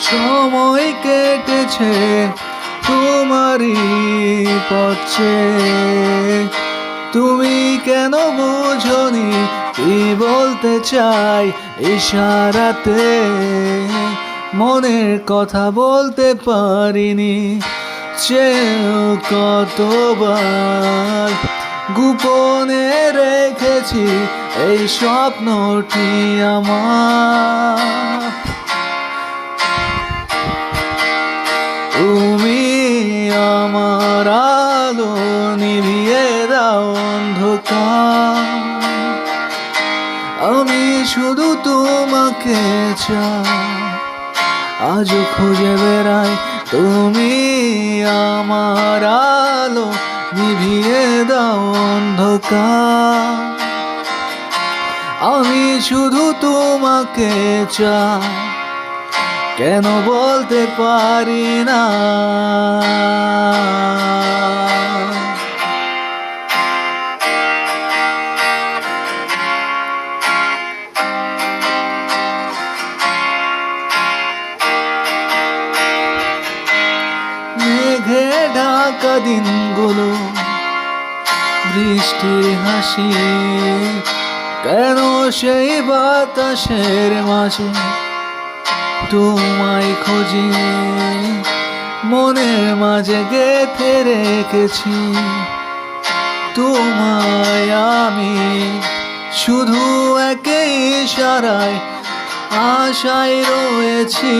সময় কেটেছে তোমারই পথে, তুমি কেন বুঝোনি কি বলতে চাই ইশারাতে, মনের কথা বলতে পারিনি চেয়েও কতবার, গোপনে রেখেছি এই স্বপ্নটি আমার। তুমি আমার আলো নিভিয়ে দাও অন্ধকার, আমি শুধু তোমাকে চাই, আজও খুঁজে বেড়াই তুমি আমার আলো নিভিয়ে দাও অন্ধকার, আমি শুধু তোমাকে চাই, কেন বলতে পারি না। মেঘে ঢাকা দিনগুলো, বৃষ্টির হাসি, কেন সেই বাতাসের মাঝে তোমায় খুঁজি, মনের মাঝে গেঁথে রেখেছি তোমায় আমি, শুধু একই ইশারায় আশায় রয়েছি।